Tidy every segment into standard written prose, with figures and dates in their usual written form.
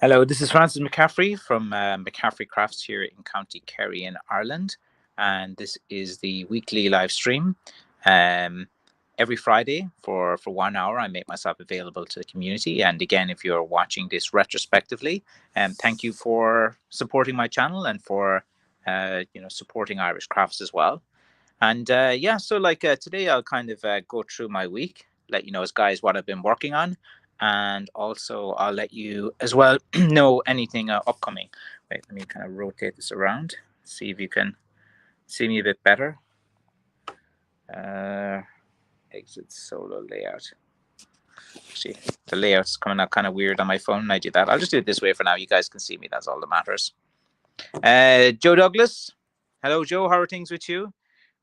Hello, this is Francis McCaffrey from McCaffrey Crafts here in County Kerry in Ireland, and this is the weekly live stream. Um, every Friday for 1 hour, I make myself available to the community. And again, if you're watching this retrospectively, thank you for supporting my channel and for supporting Irish crafts as well. And yeah, so today I'll kind of go through my week, let you know as guys what I've been working on, and also I'll let you as well know anything upcoming. Wait, let me kind of rotate this around, see if you can see me a bit better. Uh, Exit solo layout. Actually, the layout's coming out kind of weird on my phone. I do that. I'll just do it this way for now. You guys can see me. That's all that matters. Joe Douglas. Hello, Joe. How are things with you?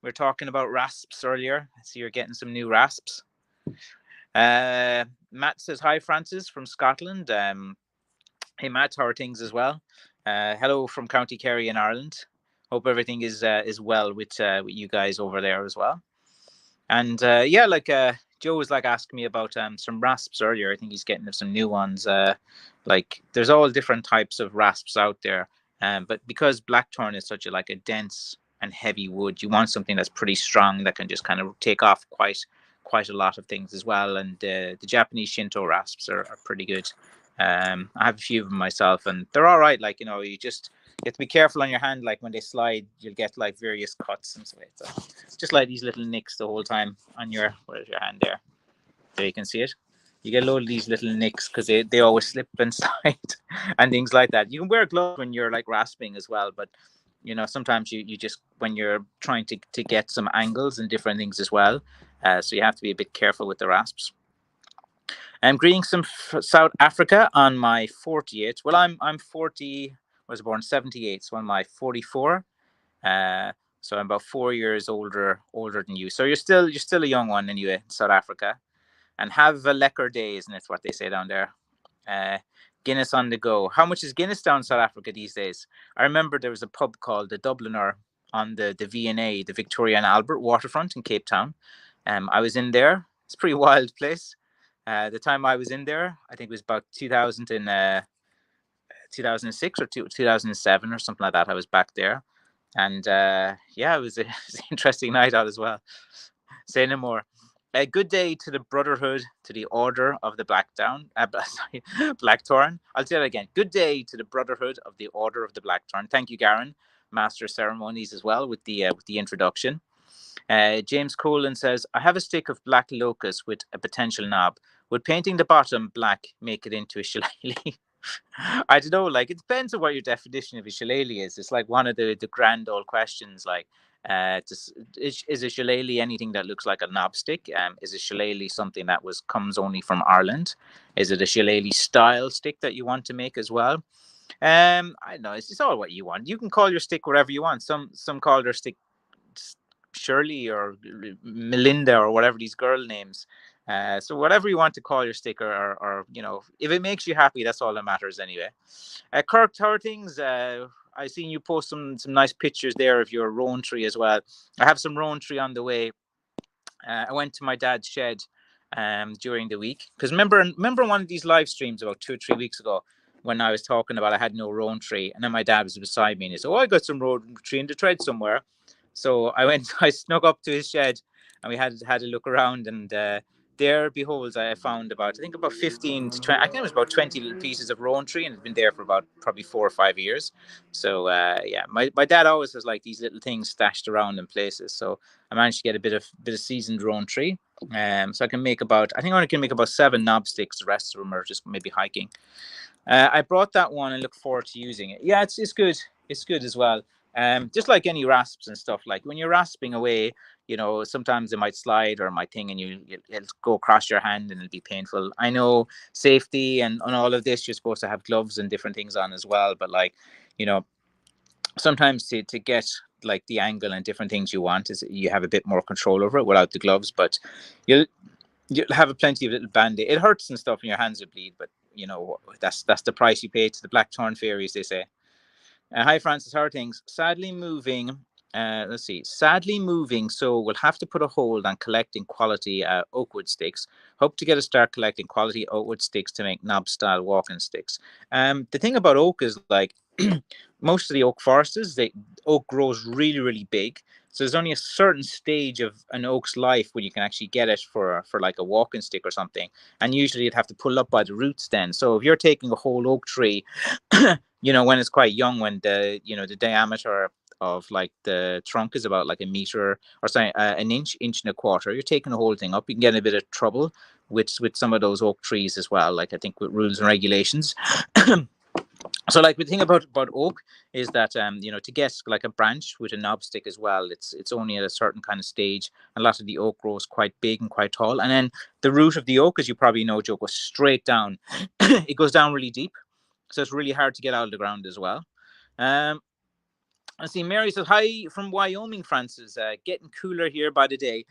We were talking about rasps earlier. I see you're getting some new rasps. Matt says, hi, Francis from Scotland. Hey, Matt, how are things as well? Hello from County Kerry in Ireland. Hope everything is well with you guys over there as well. And yeah, Joe was like asking me about some rasps earlier. I think he's getting some new ones. There's all different types of rasps out there. But because blackthorn is such a dense and heavy wood, you want something that's pretty strong that can just kind of take off quite a lot of things as well. And the Japanese Shinto rasps are pretty good. I have a few of them myself, and they're all right. You have to be careful on your hand. Like when they slide, you'll get like various cuts and so it's just like these little nicks the whole time on where's your hand there? There you can see it. You get a load of these little nicks because they always slip inside and things like that. You can wear gloves when you're like rasping as well, but sometimes you just when you're trying to get some angles and different things as well. So you have to be a bit careful with the rasps. I'm greetings from South Africa on my 48th. Well, I'm 40. I was born 78, so I'm my 44. So I'm about 4 years older than you. So you're still a young one anyway in South Africa. And have a lekker day, isn't it? What they say down there. Guinness on the go. How much is Guinness down in South Africa these days? I remember there was a pub called the Dubliner on the V&A, the Victoria and Albert waterfront in Cape Town. I was in there. It's a pretty wild place. The time I was in there, I think it was about 2006 or 2007 or something like that. I was back there. And yeah, it was an interesting night out as well. Say no more. A good day to the Brotherhood, to the Order of the Blackthorn. I'll say that again. Good day to the Brotherhood of the Order of the Blackthorn. Thank you, Garen, Master of Ceremonies, as well with the introduction. James Colin says, I have a stick of black locust with a potential knob. Would painting the bottom black make it into a shillelagh? I don't know. Like, it depends on what your definition of a shillelagh is. It's like one of the grand old questions. Like, is a shillelagh anything that looks like a knob stick? Is a shillelagh something that comes only from Ireland? Is it a shillelagh style stick that you want to make as well? I don't know. It's all what you want. You can call your stick whatever you want. Some call their stick Shirley or Melinda or whatever these girl names. So whatever you want to call your sticker, or if it makes you happy, that's all that matters anyway. Kirk, how are things? I seen you post some nice pictures there of your rowan tree as well. I have some rowan tree on the way. I went to my dad's shed during the week because remember one of these live streams about 2 or 3 weeks ago when I was talking about I had no rowan tree, and then my dad was beside me and he said, "Oh, I got some rowan tree in the tread somewhere." So I snuck up to his shed, and we had a look around, and there, behold, I found I think about 15 to 20, I think it was about 20 little pieces of rowan tree, and it's been there for about probably 4 or 5 years. So yeah, my dad always has like these little things stashed around in places. So I managed to get a bit of seasoned rowan tree. So I can make I think I can make about 7 knob sticks. The rest of them are just maybe hiking. I brought that one and look forward to using it. Yeah, it's good. It's good as well. Just like any rasps and stuff, like when you're rasping away, sometimes it might slide or might thing, and it'll go across your hand and it'll be painful. I know safety and on all of this, you're supposed to have gloves and different things on as well. But sometimes to get like the angle and different things you want is you have a bit more control over it without the gloves, but you'll have plenty of little band-aid. It hurts and stuff and your hands will bleed, but that's the price you pay to the Blackthorn fairies, they say. Hi Francis, how are things? Sadly moving Let's see. Sadly moving, so we'll have to put a hold on collecting quality oak wood sticks. Hope to get a start collecting quality oak wood sticks to make knob style walking sticks. The thing about oak is like most of the oak forests, oak grows really, really big. So there's only a certain stage of an oak's life when you can actually get it for like a walking stick or something. And usually you'd have to pull up by the roots then. So if you're taking a whole oak tree, when it's quite young, when the diameter of like the trunk is about like a meter, or sorry, an inch and a quarter, you're taking the whole thing up, you can get in a bit of trouble with some of those oak trees as well, like I think with rules and regulations. So like the thing about oak is that to get like a branch with a knob stick as well, it's only at a certain kind of stage. A lot of the oak grows quite big and quite tall, and then the root of the oak, as you probably know, Joe, goes straight down. It goes down really deep, so it's really hard to get out of the ground as well. um I see Mary says, hi from Wyoming, Francis. Getting cooler here by the day.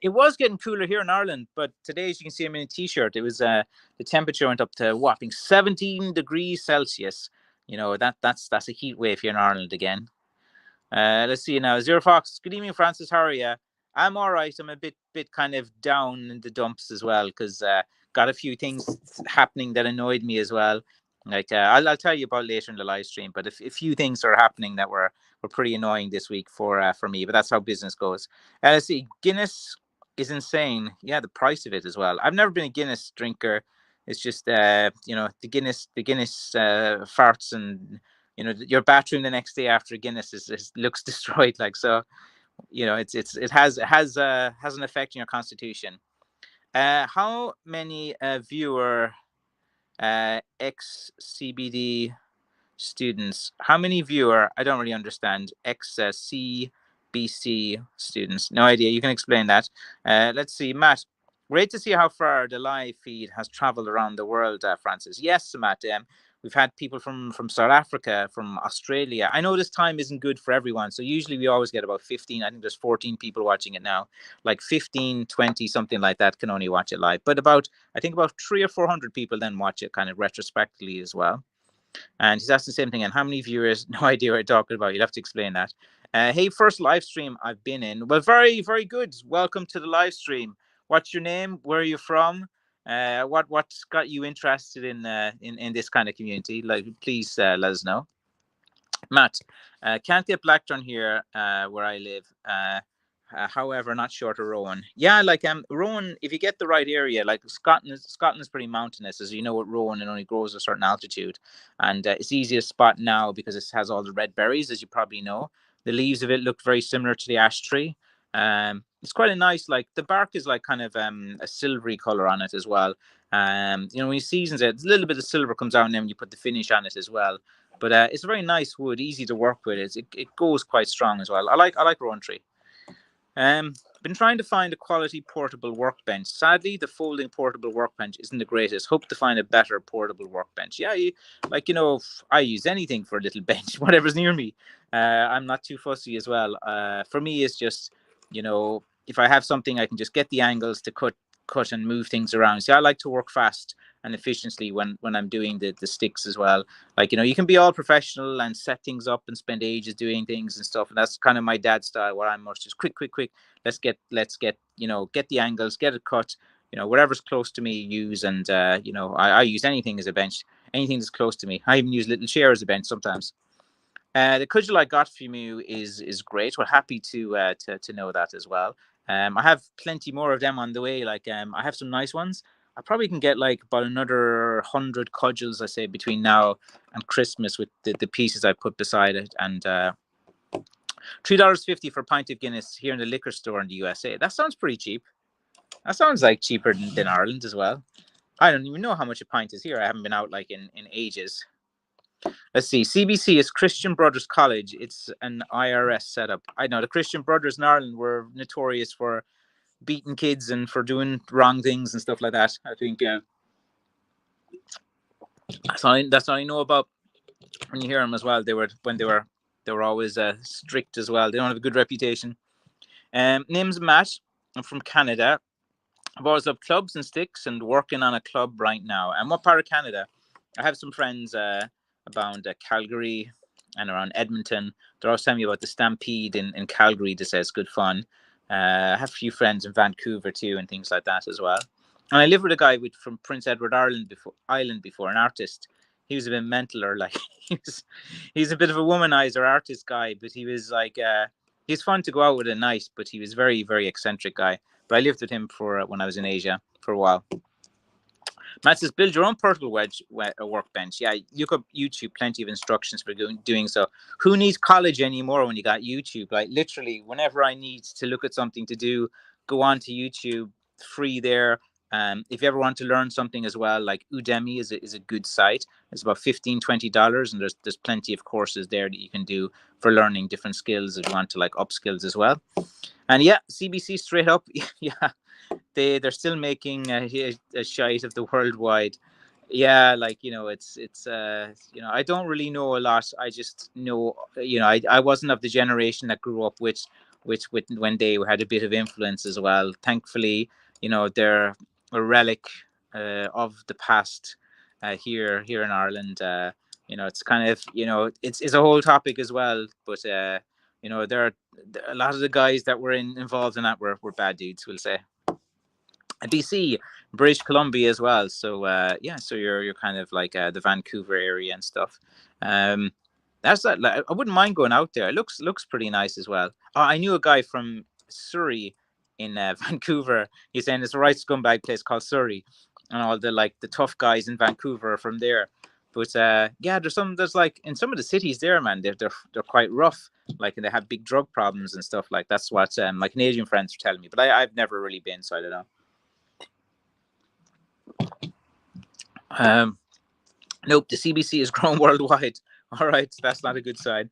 It was getting cooler here in Ireland, but today, as you can see, I'm in a t-shirt. It was the temperature went up to whopping 17 degrees Celsius. That's a heat wave here in Ireland again. Let's see now. Zero Fox. Good evening, Francis. How are you? I'm all right. I'm a bit kind of down in the dumps as well because got a few things happening that annoyed me as well. Like I'll tell you about later in the live stream. But a few things are happening that were pretty annoying this week for me. But that's how business goes. Let's see. Guinness is insane. Yeah, the price of it as well. I've never been a Guinness drinker. It's just the Guinness farts, and your bathroom the next day after Guinness looks destroyed. Like, so, it has an effect on your constitution. How many viewer ex CBD students? How many viewer? I don't really understand. Ex CBC students. No idea. You can explain that. Let's see, Matt. Great to see how far the live feed has traveled around the world, Francis. Yes, Matt. We've had people from South Africa, from Australia. I know this time isn't good for everyone. So usually we always get about 15. I think there's 14 people watching it now. Like 15, 20, something like that can only watch it live. But I think about 300 or 400 people then watch it kind of retrospectively as well. And he's asked the same thing. And how many viewers? No idea what you're talking about. You'll have to explain that. Hey, first live stream I've been in. Well, very, very good. Welcome to the live stream. What's your name? Where are you from? What's got you interested in this kind of community? Like, please let us know. Matt, can't get Blackthorn here where I live. However, not short of Rowan. Yeah, like Rowan, if you get the right area, like Scotland is pretty mountainous, as you know, with Rowan, it only grows a certain altitude, and it's easy to spot now because it has all the red berries, as you probably know. The leaves of it look very similar to the ash tree. It's quite a nice, like the bark is like kind of a silvery color on it as well. When you seasons it, a little bit of silver comes out, and then when you put the finish on it as well. But it's a very nice wood, easy to work with. It goes quite strong as well. I like Rowan tree. Been trying to find a quality portable workbench. Sadly, the folding portable workbench isn't the greatest. Hope to find a better portable workbench. Yeah, I use anything for a little bench, whatever's near me. I'm not too fussy as well. For me, it's just, if I have something, I can just get the angles to cut and move things around. See, I like to work fast and efficiently when I'm doing the sticks as well. Like, you can be all professional and set things up and spend ages doing things and stuff. And that's kind of my dad's style, where I'm much just quick. Let's get get the angles, get it cut. Whatever's close to me, use. And I use anything as a bench, anything that's close to me. I even use little chair as a bench sometimes. The cudgel I got from you is great. We're happy to know that as well. I have plenty more of them on the way. Like I have some nice ones. I probably can get like about another 100 cudgels, I say, between now and Christmas with the pieces I put beside it. And $3.50 for a pint of Guinness here in the liquor store in the USA. That sounds pretty cheap. That sounds like cheaper than Ireland as well. I don't even know how much a pint is here. I haven't been out like in ages. Let's see. CBC is Christian Brothers College. It's an IRS setup. I know the Christian Brothers in Ireland were notorious for beating kids and for doing wrong things and stuff like that. I think that's all I know about. When you hear them as well, they were always strict as well. They don't have a good reputation. Name's Matt. I'm from Canada. I've always loved clubs and sticks and working on a club right now. And what part of Canada? I have some friends abound Calgary, and around Edmonton. They're always telling me about the Stampede in Calgary. They say it's good fun. I have a few friends in Vancouver too, and things like that as well. And I lived with a guy from Prince Edward Island before, an artist. He was a bit mental, or like he's a bit of a womanizer artist guy, but he was like he's fun to go out with at night, but he was very, very eccentric guy. But I lived with him for when I was in Asia for a while. Matt says, build your own portable workbench. Yeah, you could YouTube plenty of instructions for doing so. Who needs college anymore when you got YouTube? Like literally, whenever I need to look at something to do, go on to YouTube, free there. If you ever want to learn something as well, like Udemy is a good site. It's about $15-20, and there's plenty of courses there that you can do for learning different skills if you want to like upskills as well. And yeah, CBC straight up, yeah, they're still making a shite of the worldwide. Yeah, like it's I don't really know a lot. I just know I wasn't of the generation that grew up with when they had a bit of influence as well. Thankfully, they're a relic of the past here in Ireland. It's kind of it's a whole topic as well, but there are a lot of the guys that were involved in that were bad dudes, we'll say. BC, British Columbia as well. So yeah, so you're kind of like the Vancouver area and stuff. That's that. Like, I wouldn't mind going out there. It looks pretty nice as well. Oh, I knew a guy from Surrey in Vancouver. He's saying it's a right scumbag place called Surrey, and all the tough guys in Vancouver are from there. But yeah, there's like in some of the cities there, man, they're quite rough. Like, and they have big drug problems and stuff. Like that's what my Canadian friends are telling me. But I've never really been, so I don't know. Nope, the CBC is grown worldwide. All right, that's not a good sign.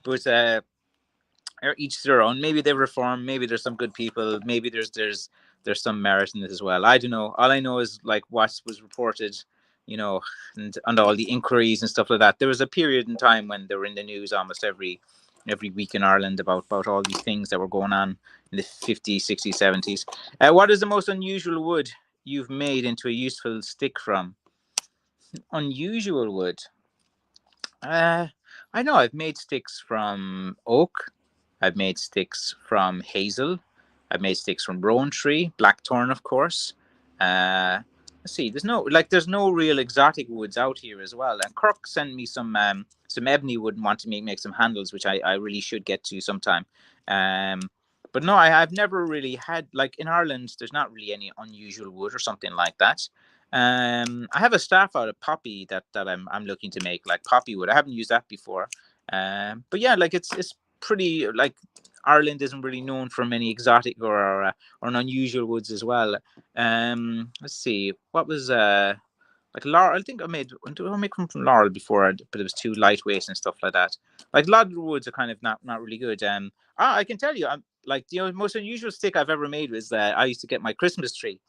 But each their own. Maybe they reform. Maybe there's some good people. Maybe there's some merit in it as well. I don't know. All I know is like what was reported, and all the inquiries and stuff like that. There was a period in time when they were in the news almost every week in Ireland about all these things that were going on in the 50s, 60s, 70s. What is the most unusual wood you've made into a useful stick from? Unusual wood. I know I've made sticks from oak. I've made sticks from hazel. I've made sticks from rowan tree, blackthorn, of course. Let's see. There's no real exotic woods out here as well. And Kirk sent me some ebony wood and want to make some handles, which I really should get to sometime. But no, I've never really had, like, in Ireland. There's not really any unusual wood or something like that. I have a staff out of poppy that I'm looking to make, like poppy wood. I haven't used that before. But yeah, like it's pretty, like, Ireland isn't really known for many exotic or unusual woods as well. Let's see, what was like laurel. I think I make them from laurel before, but it was too lightweight and stuff like that. Like a lot of the woods are kind of not really good. I can tell you, I'm like the most unusual stick I've ever made was that I used to get my Christmas tree.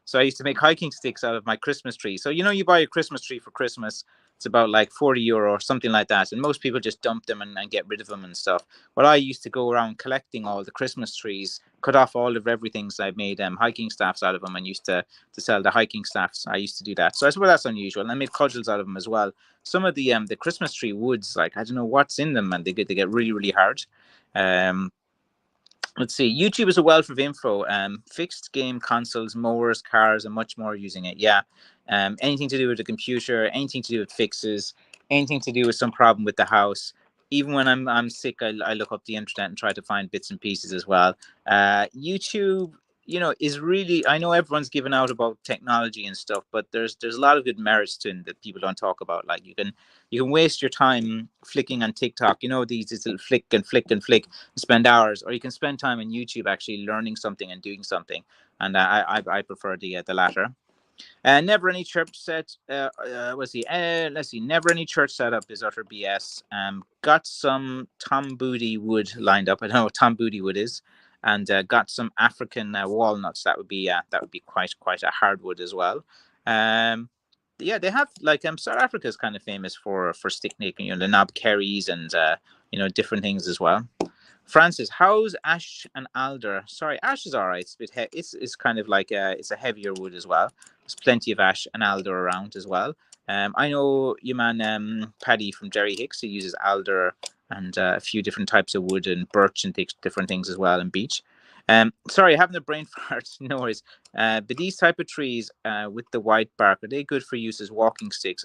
So I used to make hiking sticks out of my Christmas tree. So you buy a Christmas tree for Christmas. It's about like €40 or something like that. And most people just dump them and get rid of them and stuff. Well, I used to go around collecting all the Christmas trees, cut off all of everything. So I made hiking staffs out of them and used to sell the hiking staffs. I used to do that. So I suppose that's unusual. And I made cudgels out of them as well. Some of the Christmas tree woods, like, I don't know what's in them, and they get really, really hard. Let's see. YouTube is a wealth of info. Fixed game consoles, mowers, cars, and much more using it. Yeah. Anything to do with the computer, anything to do with fixes, anything to do with some problem with the house. Even when I'm sick, I look up the internet and try to find bits and pieces as well. YouTube, is really, I know everyone's given out about technology and stuff, but there's a lot of good merits to it that people don't talk about. Like, you can waste your time flicking on TikTok, these little flick and flick and flick, and spend hours, or you can spend time on YouTube actually learning something and doing something. And I prefer the latter. Never any church set. Let's see. Never any church setup is utter BS. Got some Tom Booty wood lined up. I don't know what Tom Booty wood is, and got some African walnuts. That would be quite a hardwood as well. Yeah, they have, like, South Africa is kind of famous for stick making. The knob kerries and different things as well. Francis, how's ash and alder? Sorry, ash is all right. It's a bit it's kind of like it's a heavier wood as well. There's plenty of ash and alder around as well. I know you man Paddy from Jerry Hicks, who uses alder and a few different types of wood and birch and different things as well, and beech. Sorry, having a brain fart. No worries. But these type of trees with the white bark, are they good for use as walking sticks?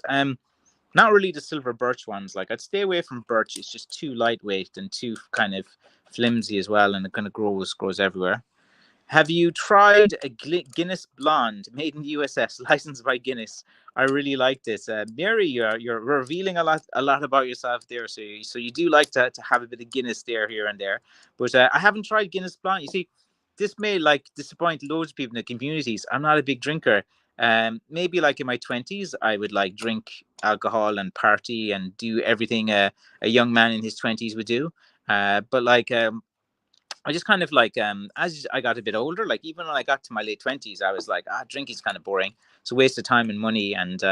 Not really the silver birch ones. Like, I'd stay away from birch. It's just too lightweight and too kind of flimsy as well, and it kind of grows everywhere. Have you tried a Guinness Blonde made in the USS, licensed by Guinness? I really like this. Mary, you're revealing a lot about yourself there. So you do like to have a bit of Guinness there, here and there. But I haven't tried Guinness Blonde. You see, this may like disappoint loads of people in the communities. I'm not a big drinker. Maybe like in my 20s, I would like drink alcohol and party and do everything a young man in his 20s would do. But like I just kind of like as I got a bit older, like even when I got to my late 20s, I was like, drinking's kind of boring. It's a waste of time and money, and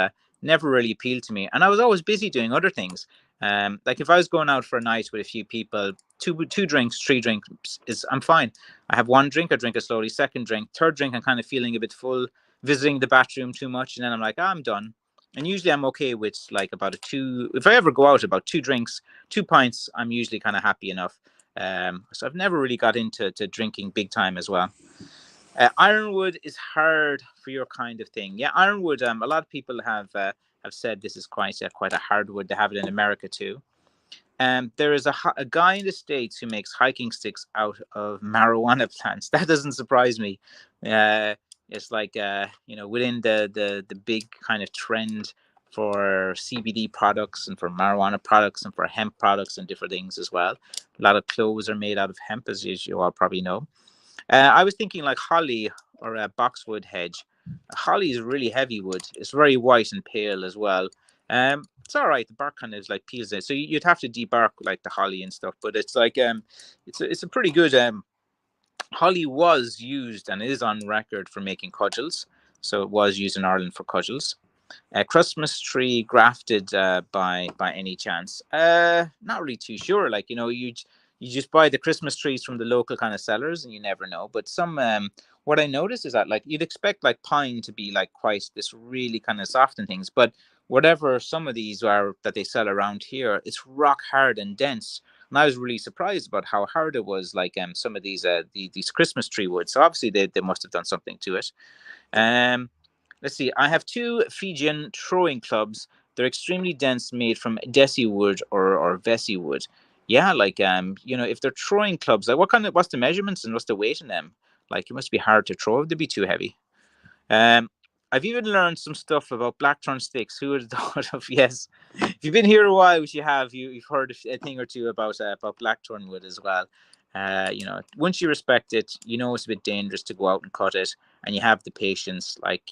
never really appealed to me. And I was always busy doing other things. Like if I was going out for a night with a few people, two drinks, three drinks is I'm fine. I have one drink, I drink it slowly. Second drink, third drink, I'm kind of feeling a bit full, visiting the bathroom too much, and then I'm like, I'm done. And usually I'm okay with like about a two. If I ever go out, about two drinks, 2 pints, I'm usually kind of happy enough. So I've never really got into drinking big time as well. Ironwood is hard for your kind of thing. Yeah, ironwood. A lot of people have said this is quite a hard wood. They have it in America too. There is a guy in the States who makes hiking sticks out of marijuana plants. That doesn't surprise me. Uh, it's like within the big kind of trend for CBD products and for marijuana products and for hemp products and different things as well. A lot of clothes are made out of hemp, as you all probably know. I was thinking like holly or a boxwood hedge. Holly is really heavy wood. It's very white and pale as well. It's all right. The bark kind of like peels it, so you'd have to debark like the holly and stuff. But it's like it's a pretty good. Holly was used and is on record for making cudgels, so it was used in Ireland for cudgels. A Christmas tree grafted by any chance? Not really too sure. Like you just buy the Christmas trees from the local kind of sellers, and you never know. But some what I noticed is that like you'd expect like pine to be like quite this really kind of soft and things, but whatever some of these are that they sell around here, it's rock hard and dense. And I was really surprised about how hard it was. Like some of these Christmas tree wood. So obviously they must have done something to it. Um, let's see. I have two Fijian throwing clubs. They're extremely dense, made from desi wood or vesi wood. Yeah, like if they're throwing clubs, like what's the measurements and what's the weight in them? Like it must be hard to throw. They'd be too heavy. Um, I've even learned some stuff about blackthorn sticks. Who would have thought of? Yes, if you've been here a while, which you have, you've heard a thing or two about blackthorn wood as well. Once you respect it, you know it's a bit dangerous to go out and cut it, and you have the patience. Like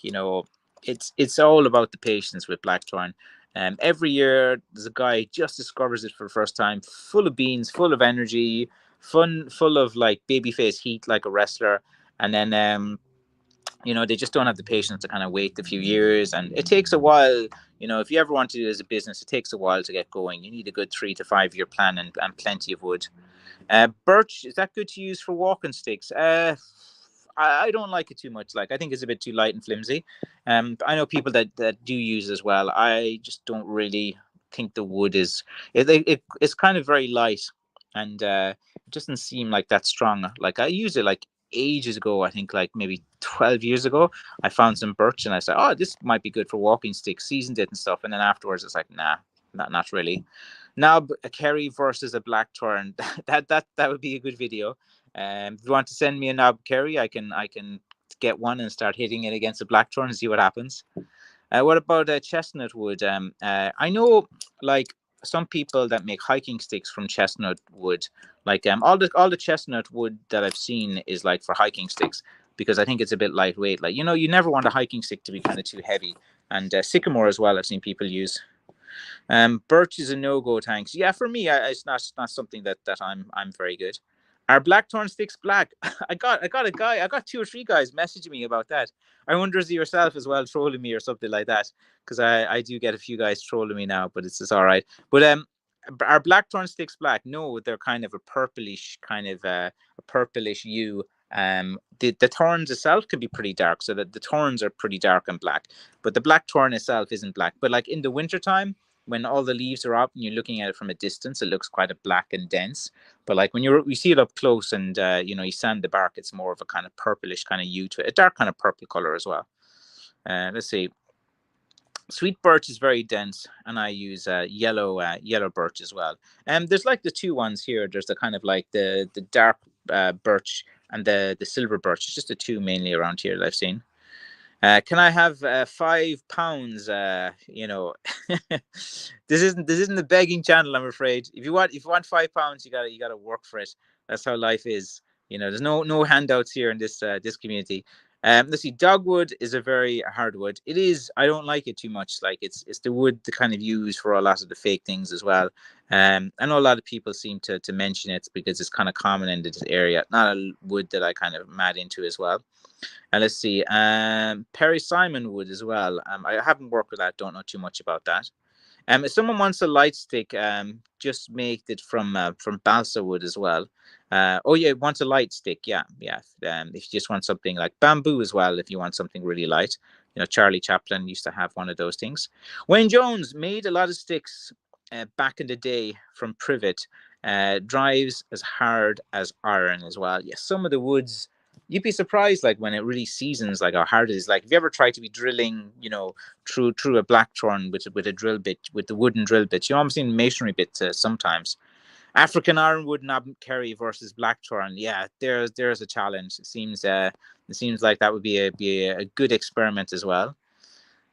it's all about the patience with blackthorn. Every year there's a guy who just discovers it for the first time, full of beans, full of energy, fun, full of like babyface heat, like a wrestler, and then they just don't have the patience to kind of wait a few years, and it takes a while. If you ever want to do it as a business, it takes a while to get going. You need a good 3 to 5 year plan and plenty of wood. Birch, is that good to use for walking sticks? I don't like it too much. Like I think it's a bit too light and flimsy. I know people that do use it as well. I just don't really think the wood is. It's kind of very light, and it doesn't seem like that strong. Like I used it like ages ago. I think like maybe 12 years ago. I found some birch and I said, "Oh, this might be good for walking sticks." Seasoned it and stuff, and then afterwards it's like, nah, not really. Now a Kerry versus a Blackthorn. That would be a good video. If you want to send me a knob Kerry, I can get one and start hitting it against a Blackthorn and see what happens. What about chestnut wood? I know like some people that make hiking sticks from chestnut wood. Like all the chestnut wood that I've seen is like for hiking sticks, because I think it's a bit lightweight. Like you never want a hiking stick to be kind of too heavy. And sycamore as well, I've seen people use. Birch is a no-go. Thanks. Yeah, for me, it's not something that I'm very good. Are blackthorn sticks black? I got 2 or 3 guys messaging me about that. I wonder is it yourself as well trolling me or something like that? Because I do get a few guys trolling me now, but it's all right. But Are blackthorn sticks black? No, they're kind of a purplish a purplish hue. The thorns itself can be pretty dark, so that the thorns are pretty dark and black, but the blackthorn itself isn't black. But like in the wintertime, when all the leaves are up and you're looking at it from a distance, it looks quite a black and dense. But like when you see it up close and you sand the bark, it's more of a kind of purplish kind of hue to it, a dark kind of purple color as well. Let's see. Sweet birch is very dense, and I use yellow birch as well. And there's like the two ones here. There's the kind of like the dark birch and the silver birch. It's just the two mainly around here that I've seen. Can I have £5? This isn't the begging channel, I'm afraid. If you want £5, you gotta work for it. That's how life is. There's no handouts here in this community. Let's see. Dogwood is a very hard wood. It is. I don't like it too much. Like it's the wood to kind of use for a lot of the fake things as well. I know a lot of people seem to mention it because it's kind of common in this area. Not a wood that I kind of mad into as well. And let's see. Perry Simon wood as well. I haven't worked with that. Don't know too much about that. If someone wants a light stick, just make it from balsa wood as well. Oh yeah, wants a light stick. Yeah. If you just want something like bamboo as well, if you want something really light. Charlie Chaplin used to have one of those things. Wayne Jones made a lot of sticks back in the day from privet. Drives as hard as iron as well. Yes, some of the woods. You'd be surprised, like when it really seasons, like how hard it is. Like, if you ever try to be drilling, through a blackthorn with a drill bit, with the wooden drill bit, almost need a masonry bit sometimes. African ironwood knobkerry versus blackthorn. Yeah, there's a challenge. It seems like that would be a good experiment as well.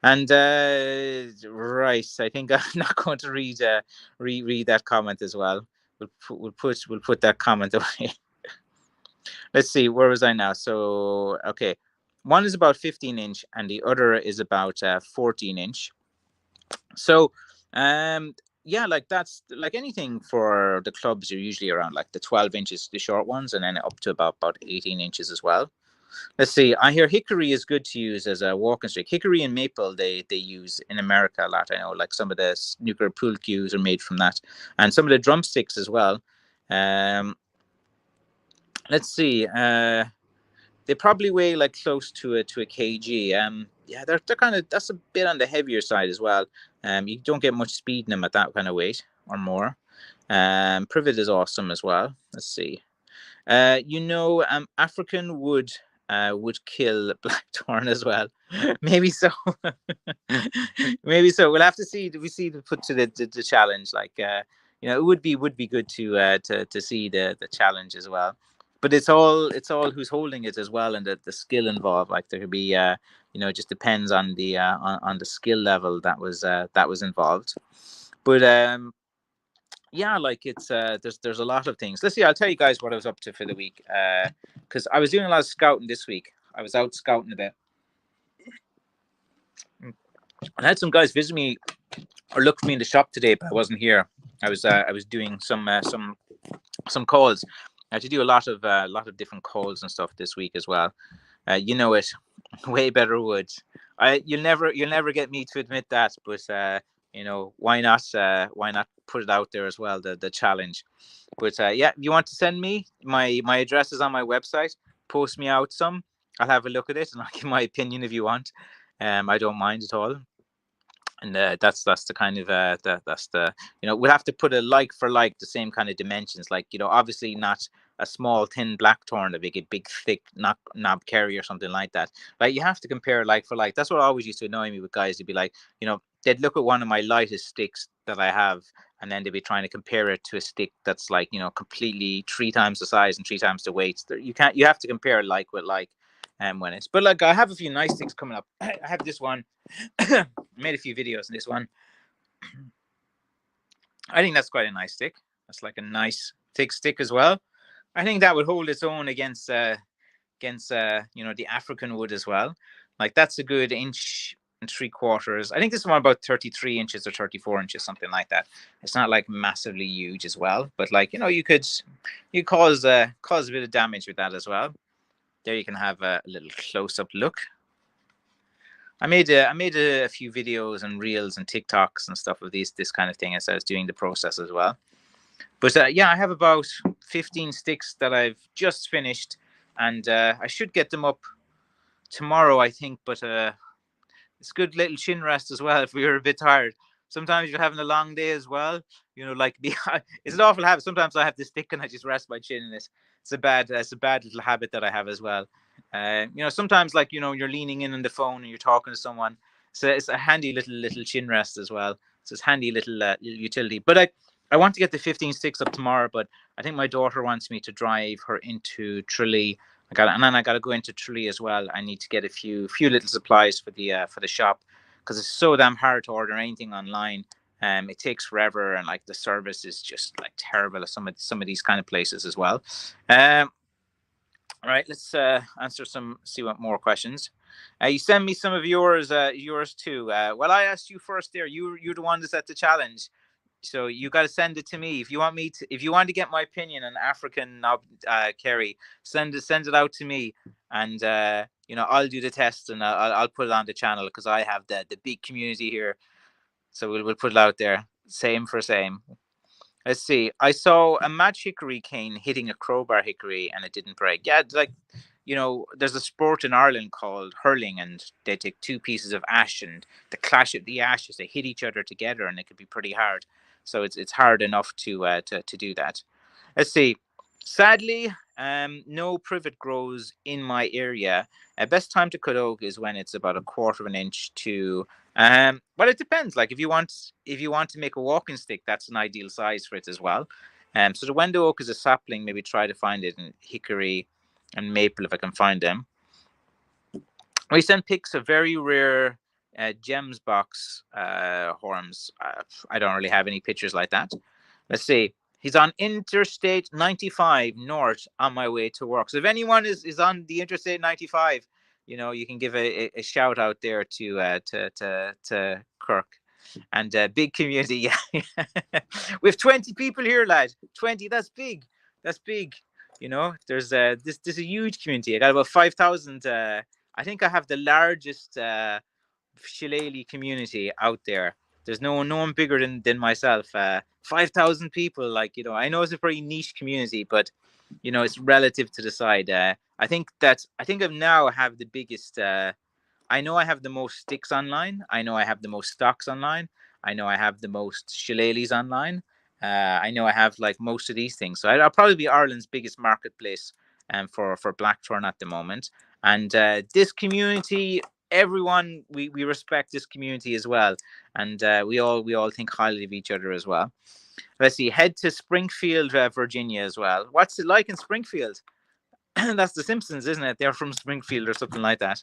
And right, I think I'm not going to read that comment as well. We'll put that comment away. Let's see, where was I now? So, okay. One is about 15-inch and the other is about 14-inch. So, yeah, like that's like anything for the clubs, you're usually around like the 12 inches, the short ones, and then up to about 18 inches as well. Let's see. I hear hickory is good to use as a walking stick. Hickory and maple they use in America a lot. I know, like some of the snooker pool cues are made from that, and some of the drumsticks as well. Let's see. They probably weigh like close to a kg. Yeah, they're kind of, that's a bit on the heavier side as well. You don't get much speed in them at that kind of weight or more. Privet is awesome as well. Let's see. African would kill blackthorn as well. Maybe so. Maybe so. We'll have to see. We see the put to the challenge. Like it would be good to see the challenge as well. But it's all who's holding it as well, and the skill involved. Like there could be it just depends on the skill level that was involved. But yeah, like it's there's a lot of things. Let's see. I'll tell you guys what I was up to for the week, because I was doing a lot of scouting this week. I was out scouting a bit. I had some guys visit me or look for me in the shop today, but I wasn't here. I was doing some calls. I had to do a lot of different calls and stuff this week as well. It way better woods. You'll never get me to admit that, but why not put it out there as well, the challenge. But yeah, if you want to send me, my address is on my website. Post me out some. I'll have a look at it and I'll give my opinion if you want. I don't mind at all. And that's the kind of that's the we'll have to put a like for like, the same kind of dimensions, like obviously not a small thin blackthorn, a big thick knobkerry or something like that. Like, you have to compare like for like. That's what always used to annoy me with guys. They'd be like, they'd look at one of my lightest sticks that I have, and then they'd be trying to compare it to a stick that's like completely 3 times the size and 3 times the weight. You have to compare like with like. When it's, but like, I have a few nice sticks coming up. I have this one. Made a few videos on this one. I think that's quite a nice stick. That's like a nice thick stick as well. I think that would hold its own against the African wood as well. Like, that's a good 1.75 inches. I think this one about 33 inches or 34 inches, something like that. It's not like massively huge as well, but like you could cause a bit of damage with that as well. There you can have a little close-up look. I made a few videos and reels and TikToks and stuff of this kind of thing as I was doing the process as well. But yeah, I have about 15 sticks that I've just finished, and I should get them up tomorrow, I think. But it's a good little chin rest as well if we were a bit tired. Sometimes you're having a long day as well. Like it's an awful habit. Sometimes I have this stick and I just rest my chin in it. It's a bad little habit that I have as well. Sometimes like you're leaning in on the phone and you're talking to someone. So it's a handy little chin rest as well. So it's handy little utility. But I want to get the 15 sticks up tomorrow. But I think my daughter wants me to drive her into Tralee. And then I got to go into Tralee as well. I need to get a few little supplies for the shop because it's so damn hard to order anything online. It takes forever, and like the service is just like terrible at some of these kind of places as well. All right, let's answer see what more questions. You send me some of yours too. Well, I asked you first there. You're the one that set the challenge, so you got to send it to me if you want me to. If you want to get my opinion on African Kerry, send it out to me, and I'll do the test and I'll put it on the channel because I have the big community here, so we'll put it out there. Same for same. Let's see. I saw a match hickory cane hitting a crowbar hickory and it didn't break. Yeah, like there's a sport in Ireland called hurling, and they take two pieces of ash and the clash of the ashes. They hit each other together, and it can be pretty hard. So it's hard enough to do that. Let's see. Sadly, no privet grows in my area. Best time to cut oak is when it's about a quarter of an inch to. Well, it depends. Like if you want to make a walking stick, that's an ideal size for it as well. So the Wendo oak is a sapling. Maybe try to find it in hickory and maple if I can find them. We sent pics of very rare gems box horns. I don't really have any pictures like that. Let's see. He's on Interstate 95 North on my way to work. So if anyone is on the Interstate 95, you can give a shout out there to Kirk. And big community. Yeah. We have 20 people here, lad. 20, that's big. That's big. There's this a huge community. I got about 5,000. I think I have the largest shillelagh community out there. There's no one bigger than myself. 5,000 people. Like I know it's a pretty niche community, but it's relative to the side. I think I've now have the biggest. I know I have the most sticks online. I know I have the most stocks online. I know I have the most shillelaghs online. I know I have like most of these things. So I'll probably be Ireland's biggest marketplace for Blackthorn at the moment. And this community, everyone, we respect this community as well, and we all think highly of each other as well. Let's see. Head to Springfield, Virginia as well. What's it like in Springfield? That's the Simpsons, isn't it? They're from Springfield or something like that.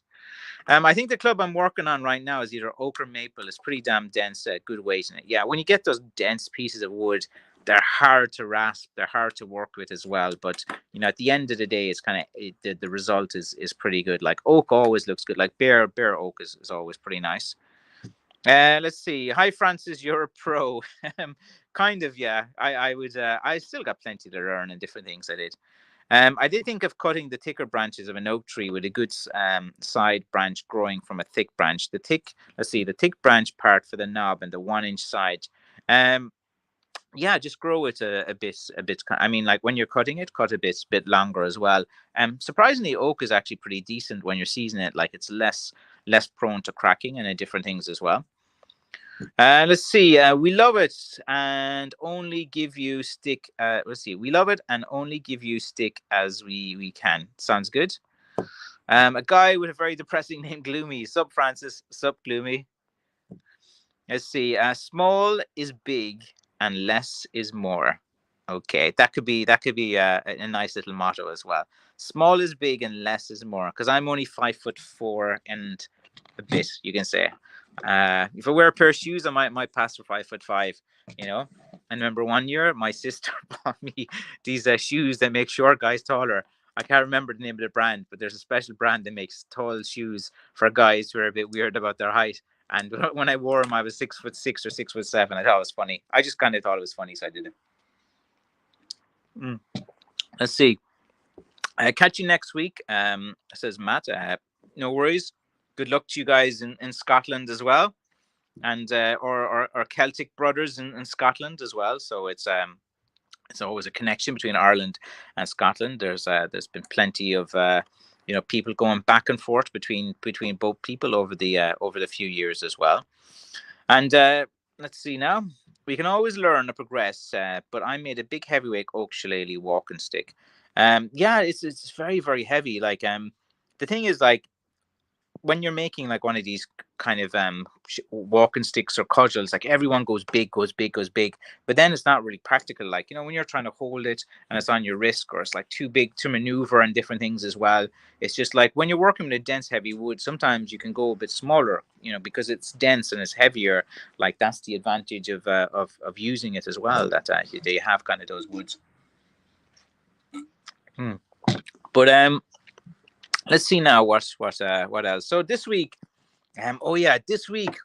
I think the club I'm working on right now is either oak or maple. It's pretty damn dense, good weight in it. Yeah, when you get those dense pieces of wood, they're hard to rasp. They're hard to work with as well. But at the end of the day, it's kind of the result is pretty good. Like oak always looks good. Like bare oak is always pretty nice. Let's see. Hi, Francis. You're a pro. Kind of, yeah. I would. I still got plenty to learn and different things I did. I did think of cutting the thicker branches of an oak tree with a good side branch growing from a thick branch. The thick branch part for the knob and the 1 inch side. Yeah, just grow it a bit. I mean, like when you're cutting it, cut a bit longer as well. Surprisingly, oak is actually pretty decent when you're seasoning it. Like it's less prone to cracking and different things as well. Let's see. We love it and only give you stick. Let's see. We love it and only give you stick as we can. Sounds good. A guy with a very depressing name, Gloomy. Sup, Francis. Sup, Gloomy. Let's see. Small is big and less is more. Okay, that could be a nice little motto as well. Small is big and less is more. Because I'm only 5'4" and a bit, you can say. If I wear a pair of shoes, I might pass for 5'5". And remember one year, my sister bought me these shoes that make short guys taller. I can't remember the name of the brand, but there's a special brand that makes tall shoes for guys who are a bit weird about their height. And when I wore them, I was 6'6" or 6'7". I thought it was funny. I just kind of thought it was funny, so I did it. Let's see. Catch you next week. Says Matt. No worries. good luck to you guys in Scotland as well, and or Celtic brothers in Scotland as well. So it's always a connection between Ireland and Scotland. There's been plenty of people going back and forth between both people over the few years as well. And let's see now. We can always learn or progress, but I made a big heavyweight oak shillelagh walking stick. Yeah, it's very very heavy. Like the thing is like when you're making like one of these kind of walking sticks or cudgels, like everyone goes big, goes big, goes big, but then it's not really practical. Like when you're trying to hold it and it's on your wrist, or it's like too big to maneuver and different things as well. It's just like when you're working with a dense, heavy wood, sometimes you can go a bit smaller, because it's dense and it's heavier. Like that's the advantage of using it as well. That they have kind of those woods. Hmm. But let's see now what else. So this week, this week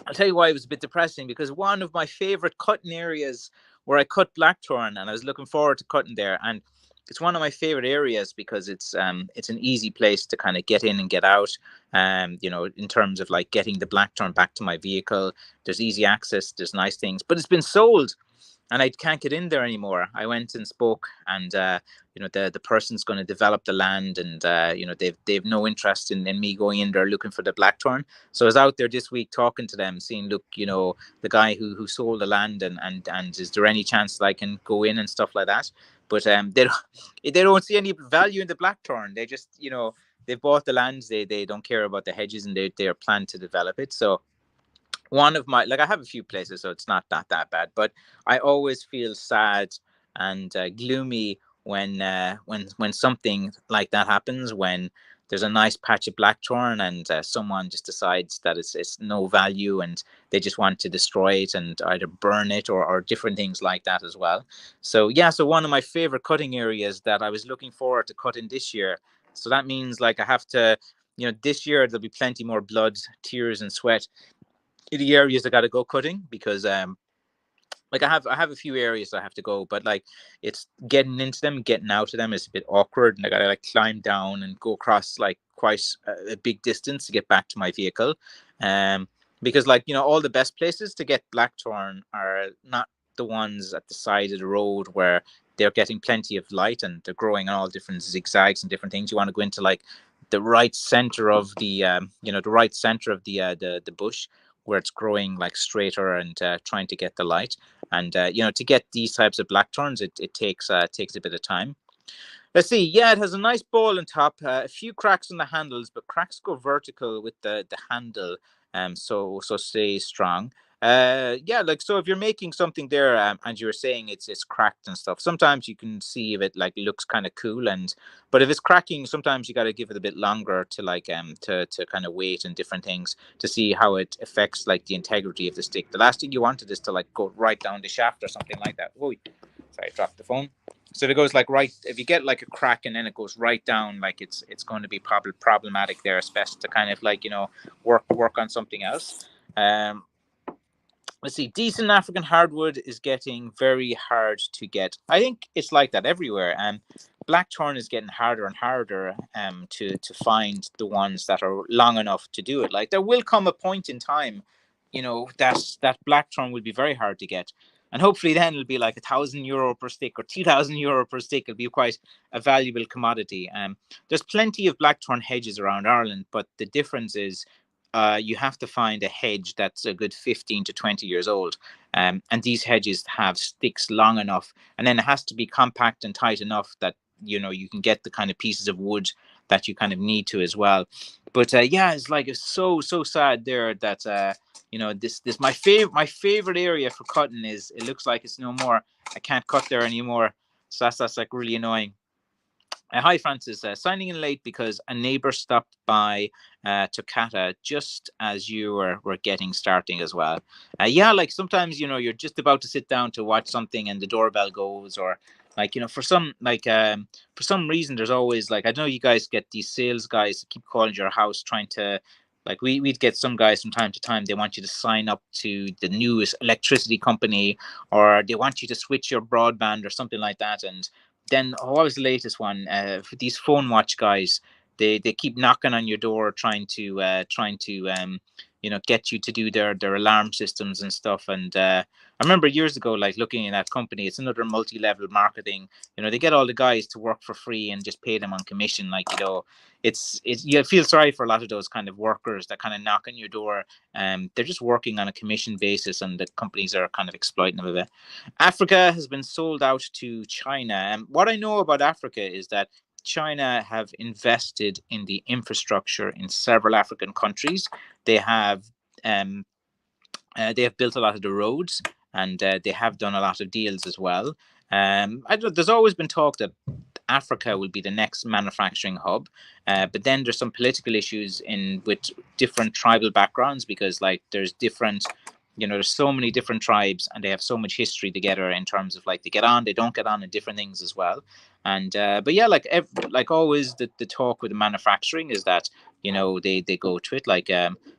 I'll tell you why it was a bit depressing, because one of my favorite cutting areas where I cut blackthorn, and I was looking forward to cutting there, and it's one of my favorite areas because it's an easy place to kind of get in and get out. In terms of like getting the blackthorn back to my vehicle, there's easy access, there's nice things, but it's been sold and I can't get in there anymore. I went and spoke, and the person's going to develop the land, and they've no interest in me going in there looking for the blackthorn. So I was out there this week talking to them, seeing, look, the guy who sold the land, and is there any chance that I can go in and stuff like that? But they don't see any value in the blackthorn. They just they've bought the land. They don't care about the hedges, and they are planned to develop it. So one of my, like, I have a few places, so it's not that bad, but I always feel sad and gloomy when something like that happens, when there's a nice patch of blackthorn and someone just decides that it's no value and they just want to destroy it and either burn it or different things like that as well. So yeah, so one of my favorite cutting areas that I was looking forward to cutting this year, so that means like I have to, this year there'll be plenty more blood, tears and sweat in the areas I got to go cutting, because like I have a few areas I have to go, but like it's getting into them, getting out of them is a bit awkward, and I gotta like climb down and go across like quite a big distance to get back to my vehicle. Um, because like all the best places to get blackthorn are not the ones at the side of the road where they're getting plenty of light and they're growing on all different zigzags and different things. You want to go into like the right center of the right center of the bush, where it's growing like straighter and trying to get the light. And to get these types of blackthorns, it takes a bit of time. Let's see. Yeah, it has a nice ball on top, a few cracks on the handles, but cracks go vertical with the handle, so stay strong. Yeah, like, so if you're making something there, and you're saying it's cracked and stuff, sometimes you can see if it like looks kind of cool, and but if it's cracking, sometimes you got to give it a bit longer to like to kind of wait and different things to see how it affects like the integrity of the stick. The last thing you wanted is to like go right down the shaft or something like that. Oh, sorry, I dropped the phone. So it goes like right. If you get like a crack and then it goes right down, like it's going to be problematic there. It's best to kind of like work on something else. Um, let's see. Decent African hardwood is getting very hard to get. I think it's like that everywhere. And blackthorn is getting harder and harder to find the ones that are long enough to do it. Like there will come a point in time, that blackthorn will be very hard to get, and hopefully then it'll be like €1,000 per stick or €2,000 per stick. It'll be quite a valuable commodity. There's plenty of blackthorn hedges around Ireland, but the difference is you have to find a hedge that's a good 15 to 20 years old. And these hedges have sticks long enough, and then it has to be compact and tight enough that you can get the kind of pieces of wood that you kind of need to as well. But yeah, it's so sad there that this my favorite area for cutting is, it looks like it's no more. I can't cut there anymore, so that's like really annoying. Hi, Francis. Signing in late because a neighbor stopped by Toccata just as you were getting starting as well. Yeah, like sometimes you're just about to sit down to watch something and the doorbell goes, or like for some reason there's always like, I know you guys get these sales guys that keep calling your house trying to, like, we'd get some guys from time to time. They want you to sign up to the newest electricity company, or they want you to switch your broadband or something like that. And then, what was the latest one? For these phone watch guys, they keep knocking on your door, trying to get you to do their alarm systems and stuff. And I remember years ago, like looking at that company, it's another multi-level marketing. They get all the guys to work for free and just pay them on commission. Like, it's you feel sorry for a lot of those kind of workers that kind of knock on your door. They're just working on a commission basis, and the companies are kind of exploiting them a bit. Africa has been sold out to China. And what I know about Africa is that China have invested in the infrastructure in several African countries. They have built a lot of the roads, and they have done a lot of deals as well. There's always been talk that Africa will be the next manufacturing hub, but then there's some political issues in with different tribal backgrounds, because like there's different, there's so many different tribes, and they have so much history together in terms of like they get on, they don't get on, and different things as well. And but yeah, like always, the talk with the manufacturing is that they go to it like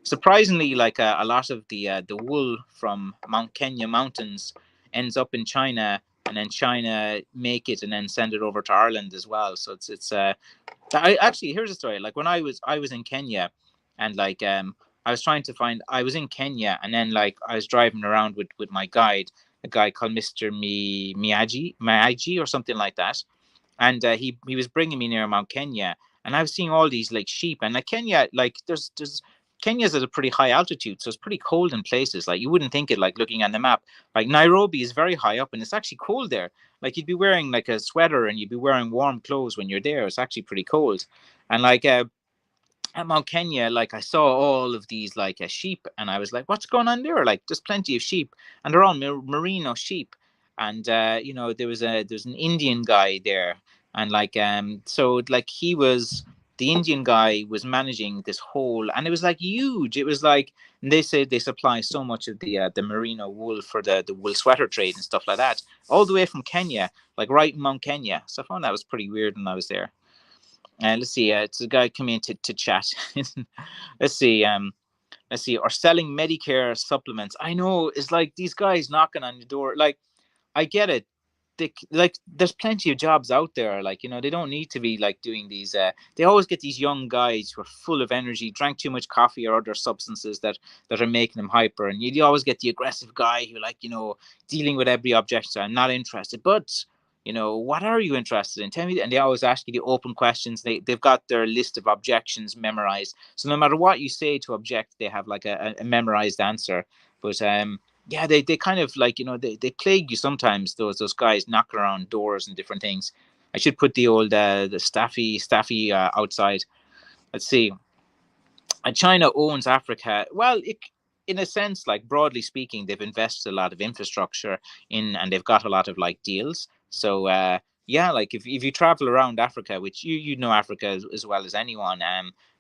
surprisingly, like a lot of the wool from Mount Kenya mountains ends up in China, and then China make it and then send it over to Ireland as well. So it's I actually, here's a story. Like when I was in Kenya, and like I was trying to find, I was in Kenya, and then like I was driving around with my guide, a guy called Mr. Miyagi or something like that. And he was bringing me near Mount Kenya, and I was seeing all these like sheep. And like Kenya, like there's Kenya's at a pretty high altitude, so it's pretty cold in places. Like you wouldn't think it, like looking on the map. Like Nairobi is very high up, and it's actually cold there. Like you'd be wearing like a sweater, and you'd be wearing warm clothes when you're there. It's actually pretty cold. And like at Mount Kenya, like I saw all of these like sheep, and I was like, "What's going on there?" Like there's plenty of sheep, and they're all merino sheep. And there was an Indian guy there, and like so like the Indian guy was managing this whole, and it was like huge. It was like, and they said they supply so much of the merino wool for the wool sweater trade and stuff like that, all the way from Kenya, like right in Mount Kenya. So I found that was pretty weird when I was there. Let's see. It's a guy coming in to chat. let's see. Let's see. Or selling Medicare supplements. I know, it's like these guys knocking on your door. Like I get it. Like there's plenty of jobs out there. Like they don't need to be like doing these. They always get these young guys who are full of energy, drank too much coffee or other substances that are making them hyper. And you always get the aggressive guy who like dealing with every objection. I'm not interested, but what are you interested in? Tell me. And they always ask you the open questions. They've got their list of objections memorized. So no matter what you say to object, they have like a memorized answer. But yeah, they kind of like they plague you sometimes. Those guys knock around doors and different things. I should put the old the staffy outside. Let's see. China owns Africa. Well, in a sense, like broadly speaking, they've invested a lot of infrastructure in, and they've got a lot of like deals. So yeah, like if you travel around Africa, which you know Africa as well as anyone,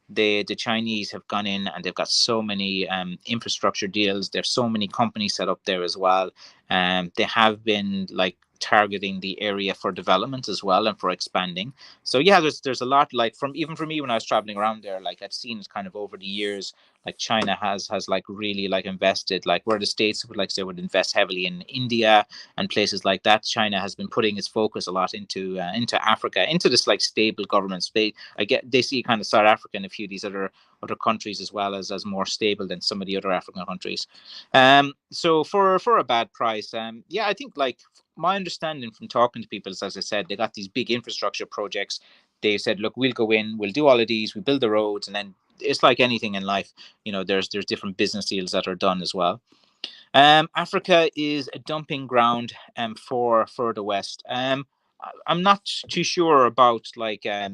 the Chinese have gone in, and they've got so many infrastructure deals. There's so many companies set up there as well. They have been like targeting the area for development as well, and for expanding. So yeah, there's a lot, like from even for me when I was traveling around there, like I've seen it kind of over the years. Like China has like really like invested, like where the States would like say would invest heavily in India and places like that. China has been putting its focus a lot into Africa, into this like stable governments. They see kind of South Africa and a few of these other countries as well as more stable than some of the other African countries. So for a bad price, yeah, I think like my understanding from talking to people is, as I said, they got these big infrastructure projects. They said, look, we'll go in, we'll do all of these, we build the roads, and then it's like anything in life, there's different business deals that are done as well. Africa is a dumping ground for the West. I'm not too sure about like as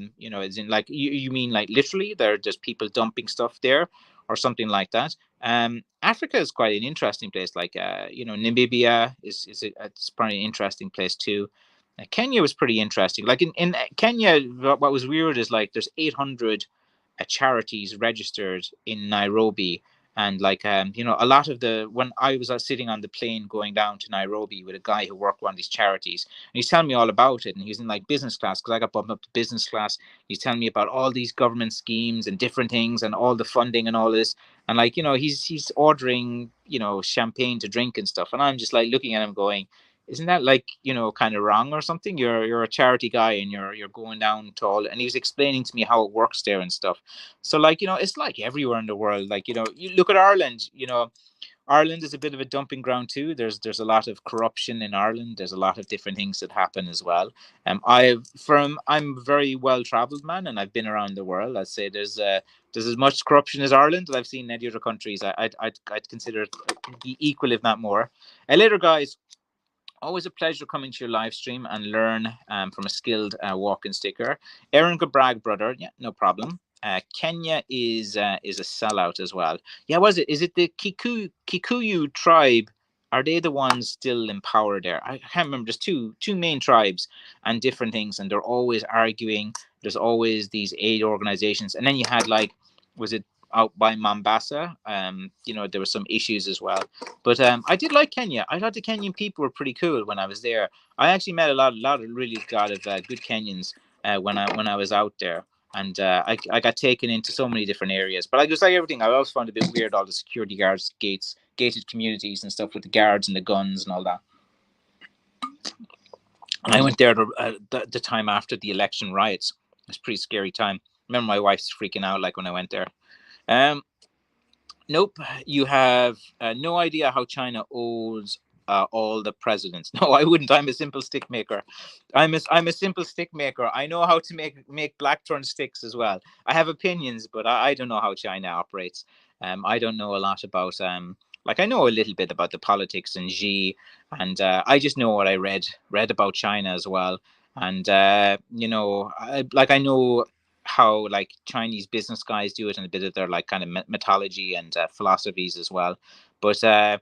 in like you mean like literally there are just people dumping stuff there or something like that. Africa is quite an interesting place. Like Namibia it's probably an interesting place too. Kenya was pretty interesting. Like in Kenya, what was weird is like there's 800 charities registered in Nairobi. And like a lot of the when I was sitting on the plane going down to Nairobi with a guy who worked on these charities, and he's telling me all about it, and he's in like business class because I got bumped up to business class. He's telling me about all these government schemes and different things and all the funding and all this, and like he's ordering champagne to drink and stuff, and I'm just like looking at him going, isn't that like, kind of wrong or something? You're a charity guy and you're going down to all, and he was explaining to me how it works there and stuff. So like, it's like everywhere in the world. Like, you look at Ireland, Ireland is a bit of a dumping ground too. There's a lot of corruption in Ireland. There's a lot of different things that happen as well. I'm a very well traveled man, and I've been around the world. I'd say there's as much corruption as Ireland that I've seen in any other countries. I'd consider it be equal, if not more. Later, guys, always a pleasure coming to your live stream and learn from a skilled walking sticker. Aaron could brag, brother. Yeah, no problem. Kenya is a sellout as well. Yeah, was it? Is it the Kikuyu tribe? Are they the ones still in power there? I can't remember. There's two main tribes and different things, and they're always arguing. There's always these aid organizations, and then you had like, was it out by Mombasa? There were some issues as well, but I did like Kenya. I thought the Kenyan people were pretty cool when I was there. I actually met a lot of good Kenyans when I was out there, and I got taken into so many different areas. But I just like everything. I always found it a bit weird, all the security guards, gates, gated communities, and stuff with the guards and the guns and all that. And I went there the time after the election riots. It was a pretty scary time. I remember my wife's freaking out like when I went there. Um, Nope, you have no idea how China owes all the presidents. No, I wouldn't. I'm a simple stick maker. I'm a simple stick maker. I know how to make Blackthorn sticks as well. I have opinions, but I don't know how China operates. I don't know a lot about like I know a little bit about the politics and Xi, and I just know what I read about China as well. And I know how like Chinese business guys do it and a bit of their like kind of mythology and philosophies as well. But I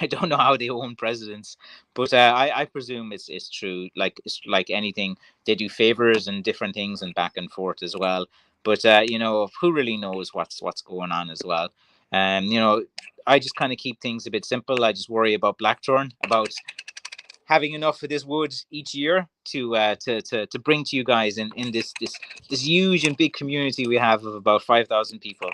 don't know how they own presidents, but I presume it's true. Like it's like anything, they do favors and different things and back and forth as well. But who really knows what's going on as well? I just kind of keep things a bit simple. I just worry about Blackthorn, about having enough of this wood each year to bring to you guys in this huge and big community we have of about 5,000 people.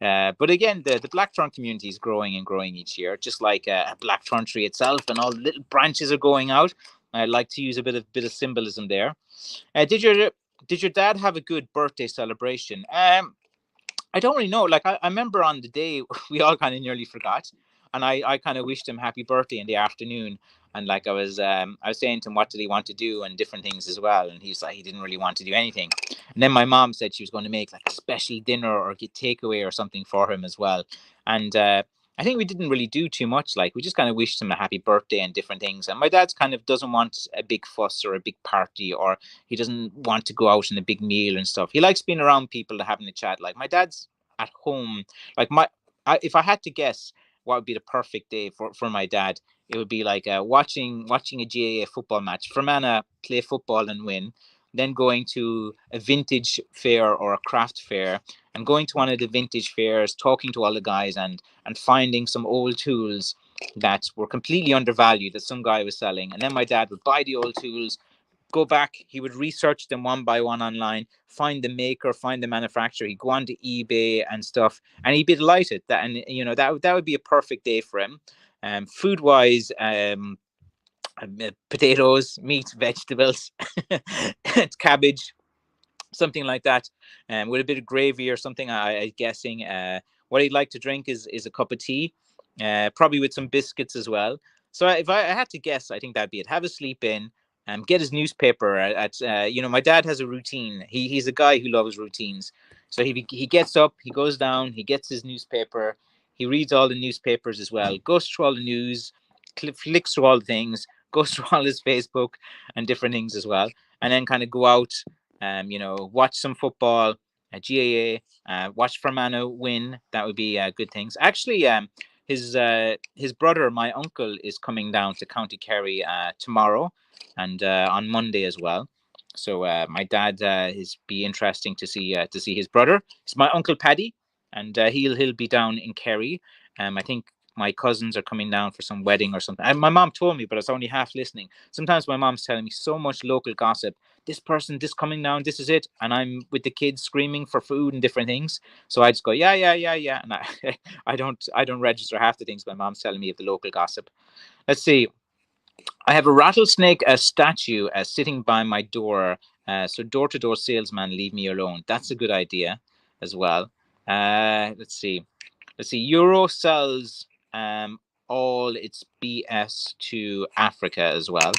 But again, the blackthorn community is growing and growing each year, just like a blackthorn tree itself, and all the little branches are going out. I like to use a bit of symbolism there. Did your dad have a good birthday celebration? I don't really know. Like I remember on the day we all kind of nearly forgot, and I kind of wished him happy birthday in the afternoon. And like I was saying to him what did he want to do and different things as well, and he's like he didn't really want to do anything. And then my mom said she was going to make like a special dinner or get takeaway or something for him as well. And I think we didn't really do too much. Like we just kind of wished him a happy birthday and different things. And my dad's kind of doesn't want a big fuss or a big party, or he doesn't want to go out in a big meal and stuff. He likes being around people and having a chat. Like my dad's at home. Like if I had to guess what would be the perfect day for my dad, it would be like watching a GAA football match. Fermanagh play football and win, then going to a vintage fair or a craft fair, and going to one of the vintage fairs, talking to all the guys, and finding some old tools that were completely undervalued that some guy was selling, and then my dad would buy the old tools, go back, he would research them one by one online, find the maker, find the manufacturer, he'd go on to eBay and stuff, and he'd be delighted that, and that would be a perfect day for him. Food wise, potatoes, meat, vegetables, cabbage, something like that, with a bit of gravy or something. I'm guessing. What he'd like to drink is a cup of tea, probably with some biscuits as well. So if I had to guess, I think that'd be it. Have a sleep in, get his newspaper my dad has a routine. He's a guy who loves routines. So he gets up, he goes down, he gets his newspaper, he reads all the newspapers as well, goes through all the news, flicks through all the things, goes through all his Facebook and different things as well, and then kind of go out, watch some football, GAA, watch Fermanagh win. That would be good things. Actually, his brother, my uncle, is coming down to County Kerry tomorrow, and on Monday as well. So my dad is be interesting to see his brother. It's my uncle Paddy, and he'll be down in Kerry. I think my cousins are coming down for some wedding or something. And my mom told me, but I was only half listening. Sometimes my mom's telling me so much local gossip. This person, this coming down, this is it, and I'm with the kids screaming for food and different things. So I just go, yeah, yeah, yeah, yeah, and I don't register half the things my mom's telling me of the local gossip. Let's see. I have a rattlesnake statue sitting by my door. So door to door salesman, leave me alone. That's a good idea as well. Let's see. Let's see. Euro sells all its BS to Africa as well.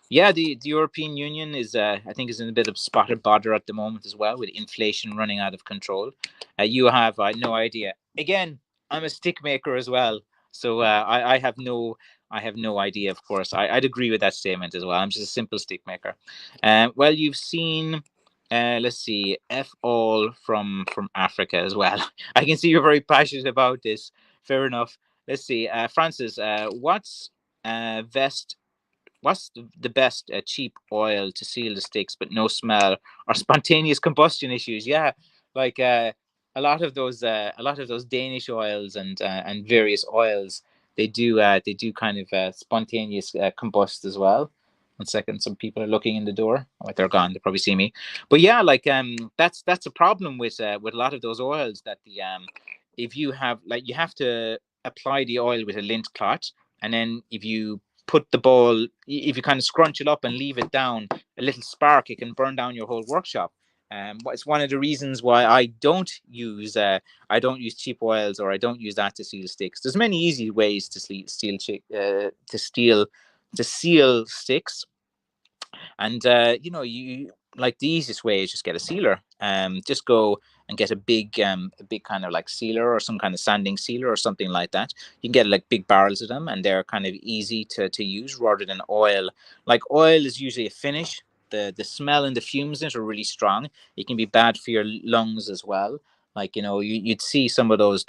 Yeah, the European Union is, I think, is in a bit of spotted bother at the moment as well, with inflation running out of control. You have no idea. Again, I'm a stick maker as well, so I have no idea. Of course, I'd agree with that statement as well. I'm just a simple stick maker. Well, you've seen. Let's see, F all from Africa as well. I can see you're very passionate about this. Fair enough. Let's see, Francis. Vest what's the best cheap oil to seal the sticks but no smell or spontaneous combustion issues? Yeah, like a lot of those Danish oils and various oils, they do kind of spontaneous combust as well. One second, some people are looking in the door. Oh, they're gone. They probably see me. But yeah, like that's a problem with a lot of those oils, that the if you have, like, you have to apply the oil with a lint cloth, and then if you put the ball, if you kind of scrunch it up and leave it down, a little spark, it can burn down your whole workshop. It's one of the reasons why I don't use cheap oils, or I don't use that to seal sticks. There's many easy ways to to seal sticks, and you, like, the easiest way is just get a sealer. Just go and get a big kind of like sealer, or some kind of sanding sealer or something like that. You can get like big barrels of them, and they're kind of easy to use rather than oil. Like, oil is usually a finish. The smell and the fumes in it are really strong. It can be bad for your lungs as well. Like, you'd see some of those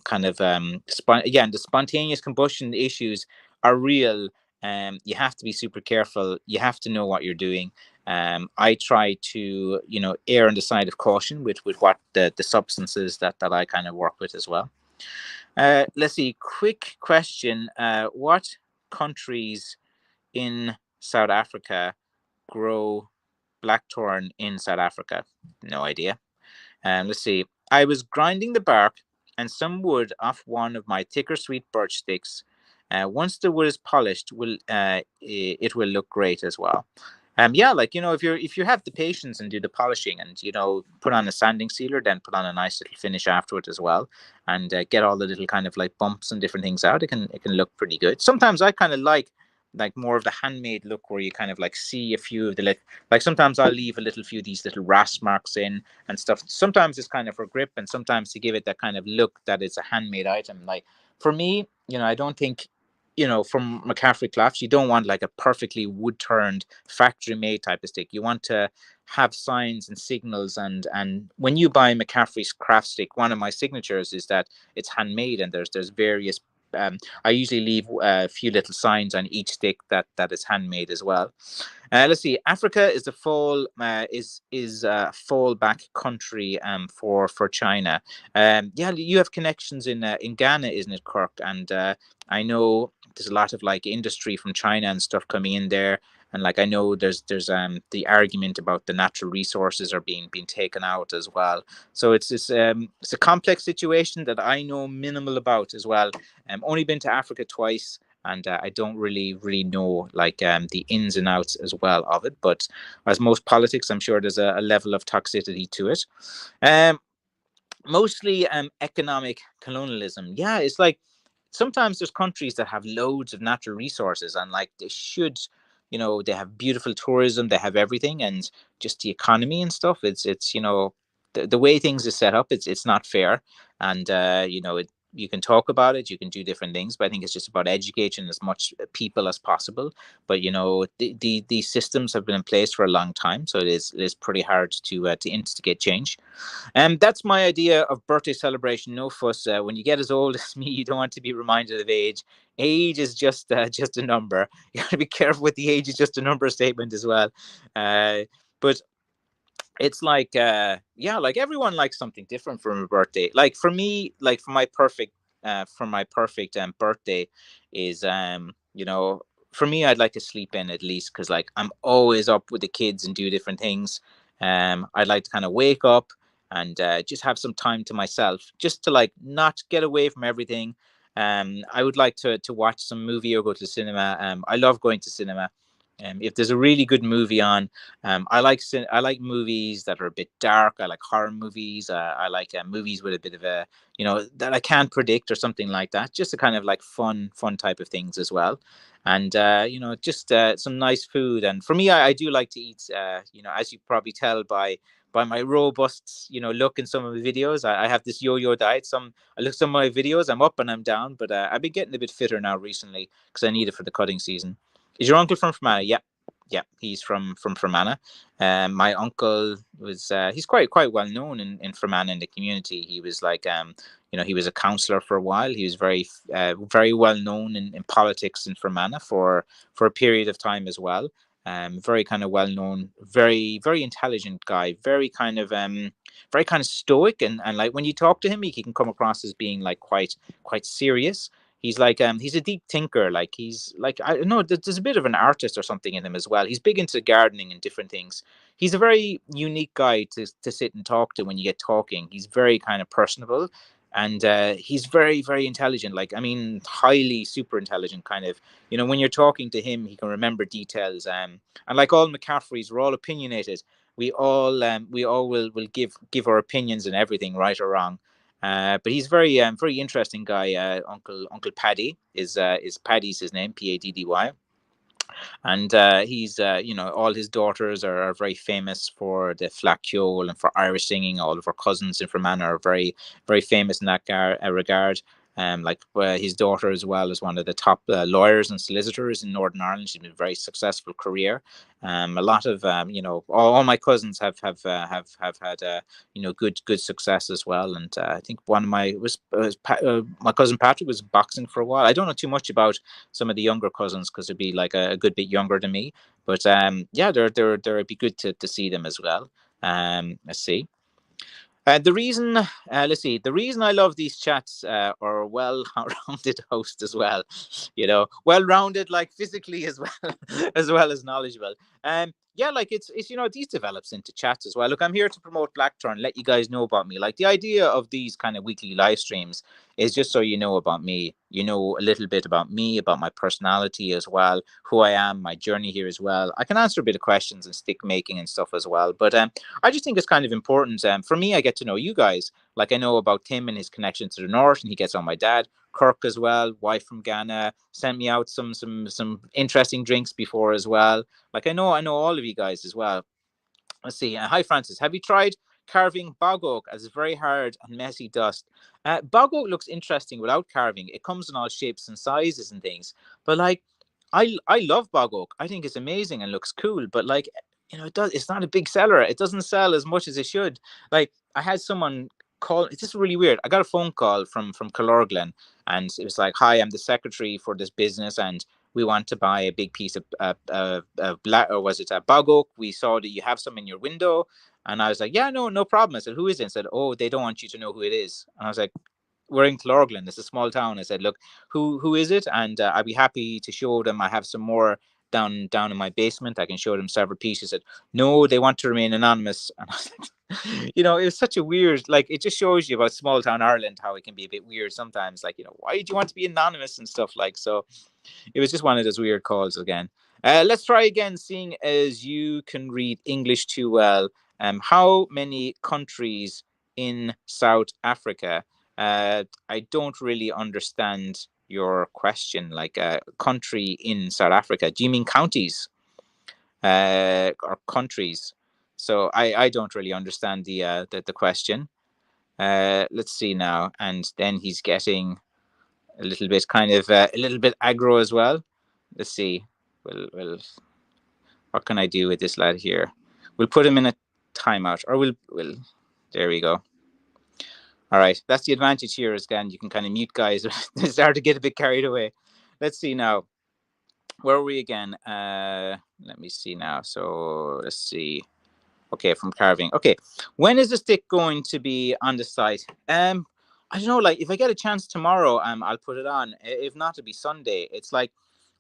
kind of again, the spontaneous combustion issues are real. You have to be super careful. You have to know what you're doing. I try to, err on the side of caution with what the substances that I kind of work with as well. Let's see. Quick question. What countries in South Africa grow blackthorn in South Africa? No idea. Let's see. I was grinding the bark and some wood off one of my thicker sweet birch sticks. Once the wood is polished, it will look great as well. Yeah, like, if you have the patience and do the polishing, and put on a sanding sealer, then put on a nice little finish afterward as well, and get all the little kind of like bumps and different things out, it can look pretty good. Sometimes I kind of like more of the handmade look, where you kind of like see a few of the like sometimes I'll leave a little few of these little rasp marks in and stuff. Sometimes it's kind of for grip, and sometimes to give it that kind of look that it's a handmade item. Like, for me, I don't think, from McCaffrey Clefts, you don't want like a perfectly wood turned factory made type of stick. You want to have signs and signals, and when you buy McCaffrey's craft stick, one of my signatures is that it's handmade, and there's various. I usually leave a few little signs on each stick that is handmade as well. Let's see. Africa is the fall is fallback country for China. Yeah, you have connections in Ghana, isn't it, Kirk? And I know there's a lot of like industry from China and stuff coming in there. And like, I know there's the argument about the natural resources are being taken out as well. So it's a complex situation that I know minimal about as well. Only been to Africa twice, and I don't really know like the ins and outs as well of it. But as most politics, I'm sure there's a level of toxicity to it. Um, Mostly economic colonialism. Yeah, it's like sometimes there's countries that have loads of natural resources, and like they should, they have beautiful tourism, they have everything, and just the economy and stuff, it's the way things are set up, it's not fair. And you can talk about it, you can do different things, but I think it's just about educating as much people as possible. But these systems have been in place for a long time, so it is pretty hard to instigate change. And that's my idea of birthday celebration. No fuss. When you get as old as me, you don't want to be reminded of age. Age is just a number. You got to be careful with the age is just a number statement as well. But it's like yeah, like everyone likes something different from a birthday. Like for me, like for my perfect birthday is for me, I'd like to sleep in at least, because like I'm always up with the kids and do different things. I'd like to kind of wake up and just have some time to myself, just to like not get away from everything. I would like to watch some movie or go to the cinema. I love going to cinema. If there's a really good movie on, I like movies that are a bit dark. I like horror movies. I like movies with a bit of a, that I can't predict or something like that. Just a kind of like fun type of things as well. And just some nice food. And for me, I do like to eat. As you probably tell by my robust, look in some of the videos. I have this yo-yo diet. I look some of my videos. I'm up and I'm down, but I've been getting a bit fitter now recently because I need it for the cutting season. Is your uncle from Fermanagh? Yeah, yeah, he's from Fermanagh. My uncle was he's quite well known in Fermanagh in the community. He was like he was a councillor for a while. He was very well known in politics in Fermanagh for a period of time as well. Very kind of well known, very intelligent guy, very kind of stoic, and like when you talk to him, he can come across as being like quite serious. He's a deep thinker. Like he's like I don't know. There's a bit of an artist or something in him as well. He's big into gardening and different things. He's a very unique guy to sit and talk to when you get talking. He's very kind of personable, and he's very intelligent. Like I mean, highly super intelligent. Kind of when you're talking to him, he can remember details. And like all McCaffreys, we're all opinionated. We all will give our opinions and everything, right or wrong. But he's very interesting guy. Uncle Paddy is Paddy's his name, Paddy, and he's all his daughters are very famous for the flacciol and for Irish singing. All of our cousins in Fermanagh are very famous in that regard. His daughter as well is one of the top lawyers and solicitors in Northern Ireland. She's been a very successful career. A lot of all my cousins have had good success as well. And I think one of my cousin Patrick was boxing for a while. I don't know too much about some of the younger cousins because they'd be like a good bit younger than me. But yeah, it'd be good to see them as well. Let's see. The reason, let's see, the reason I love these chats are well-rounded host as well, well-rounded like physically as well, as well as knowledgeable. Yeah, like it's these develops into chats as well. Look, I'm here to promote Blackthorn, let you guys know about me. Like the idea of these kind of weekly live streams is just so you know about me, a little bit about me, about my personality as well, who I am, my journey here as well. I can answer a bit of questions and stick making and stuff as well. But I just think it's kind of important. For me, I get to know you guys. Like I know about Tim and his connection to the north, and he gets on my dad. Kirk as well, wife from Ghana, sent me out some interesting drinks before as well. Like I know all of you guys as well. Let's see. Hi Francis, have you tried carving bog oak as it's very hard and messy dust? Bog oak looks interesting without carving. It comes in all shapes and sizes and things. But like I love bog oak. I think it's amazing and looks cool. But like it's not a big seller. It doesn't sell as much as it should. Like I had someone call. It's just really weird. I got a phone call from Kilorglen, and it was like, "Hi, I'm the secretary for this business, and we want to buy a big piece of black, or was it a bog oak? We saw that you have some in your window." And I was like, "Yeah, no problem." I said, "Who is it?" And said, "Oh, they don't want you to know who it is." And I was like, "We're in Clorglen. It's a small town." I said, "Look, who is it?" And I'd be happy to show them. I have some more down in my basement. I can show them several pieces. Said, "No, they want to remain anonymous." And I was like, it was such a weird. Like, it just shows you about small town Ireland how it can be a bit weird sometimes. Like, why do you want to be anonymous and stuff like so? It was just one of those weird calls again. Let's try again, seeing as you can read English too well. How many countries in South Africa? I don't really understand your question. Like a country in South Africa. Do you mean counties or countries? So I don't really understand the question. Let's see now, and then he's getting a little bit a little bit aggro as well. Let's see. Well, what can I do with this lad here? We'll put him in a timeout, or we'll. There we go. All right, that's the advantage here. Is again, you can kind of mute guys. They start to get a bit carried away. Let's see now. Where are we again? Let me see now. So let's see. Okay, from carving. Okay, when is the stick going to be on the site? I don't know. Like, if I get a chance tomorrow, I'll put it on. If not, it'll be Sunday. It's like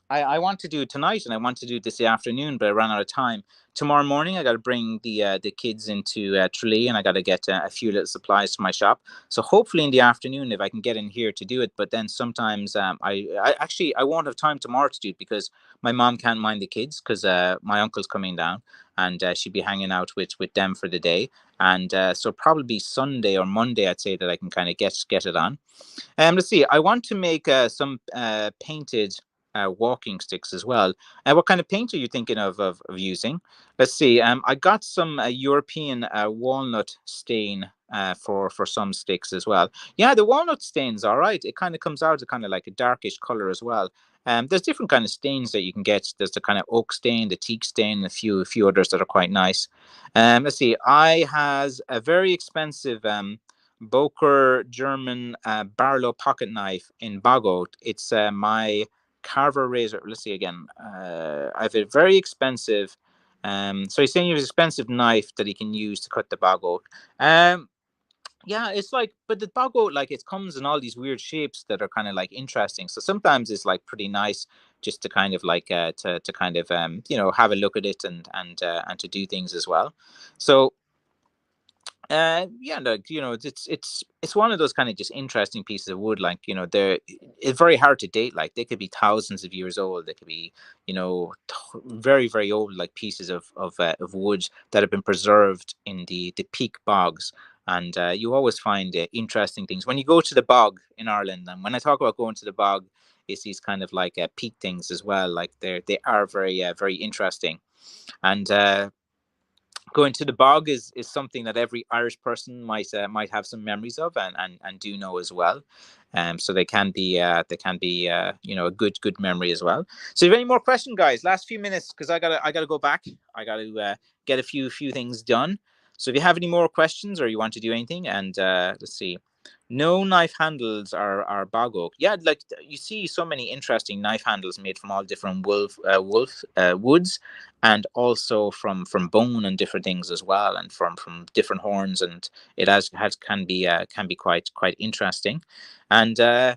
I want to do it tonight, and I want to do it this afternoon, but I ran out of time. Tomorrow morning, I got to bring the kids into Tralee, and I got to get a few little supplies to my shop. So hopefully in the afternoon, if I can get in here to do it. But then sometimes I actually I won't have time tomorrow to do it because my mom can't mind the kids because my uncle's coming down, and she'd be hanging out with them for the day. And so probably Sunday or Monday, I'd say that I can kind of get it on. Let's see. I want to make some painted walking sticks as well. What kind of paint are you thinking of using? Let's see. I got some European walnut stain for some sticks as well. Yeah, the walnut stain's all right. It kind of comes out kind of like a darkish color as well. There's different kind of stains that you can get. There's the kind of oak stain, the teak stain, and a few others that are quite nice. Let's see. I has a very expensive Boker German Barlow pocket knife in Bagot. It's my carver razor. Let's see again. I have a very expensive. So he's saying he has an expensive knife that he can use to cut the Bagot. Yeah, it's like, but the Bagot, like, it comes in all these weird shapes that are kind of like interesting. So sometimes it's like pretty nice just to kind of like to kind of have a look at it and to do things as well. So yeah, like, it's one of those kind of just interesting pieces of wood. Like, it's very hard to date. Like, they could be thousands of years old. They could be, very very old, like pieces of wood that have been preserved in the peak bogs. And you always find interesting things when you go to the bog in Ireland. And when I talk about going to the bog, it's these kind of like peak things as well. Like they are very very interesting. And going to the bog is something that every Irish person might have some memories of and do know as well. So they can be a good memory as well. So if you have any more questions, guys, last few minutes because I gotta go back. I gotta get a few things done. So if you have any more questions or you want to do anything, and let's see. No knife handles are bog oak. Yeah, like you see so many interesting knife handles made from all different wolf woods, and also from bone and different things as well, and from different horns, and it has can be quite interesting. And I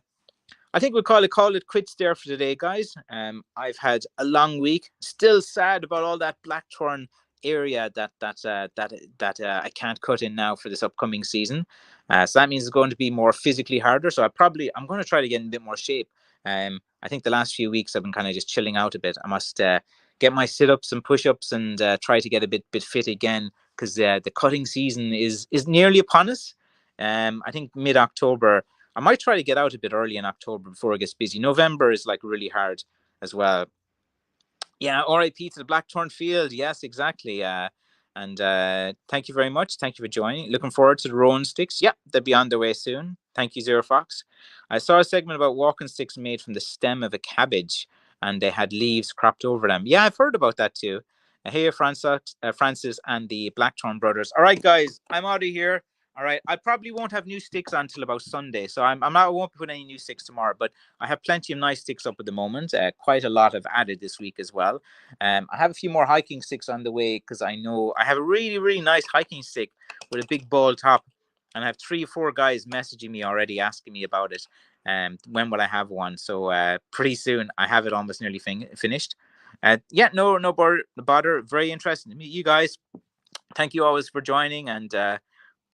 think we'll call it quits there for today, guys. I've had a long week. Still sad about all that Blackthorn area that I can't cut in now for this upcoming season. So that means it's going to be more physically harder. So I'm going to try to get in a bit more shape. I think the last few weeks I've been kind of just chilling out a bit. I must get my sit-ups and push-ups and try to get a bit fit again because the cutting season is nearly upon us. I think mid-October. I might try to get out a bit early in October before it gets busy. November is like really hard as well. Yeah, RIP to the Blackthorn Field. Yes, exactly. And thank you very much. Thank you for joining. Looking forward to the Rowan sticks. Yeah, they'll be on their way soon. Thank you, Zero Fox. I saw a segment about walking sticks made from the stem of a cabbage and they had leaves cropped over them. Yeah, I've heard about that too. Hey, Francis and the Blackthorn brothers. All right, guys, I'm out of here. All right, I probably won't have new sticks until about Sunday, so I'm not. I won't be putting any new sticks tomorrow, but I have plenty of nice sticks up at the moment. Quite a lot I've added this week as well. I have a few more hiking sticks on the way because I know I have a really, really nice hiking stick with a big ball top. And I have 3 or 4 guys messaging me already asking me about it. When will I have one? So pretty soon. I have it almost nearly finished. Yeah, no bother. Very interesting to meet you guys. Thank you always for joining, and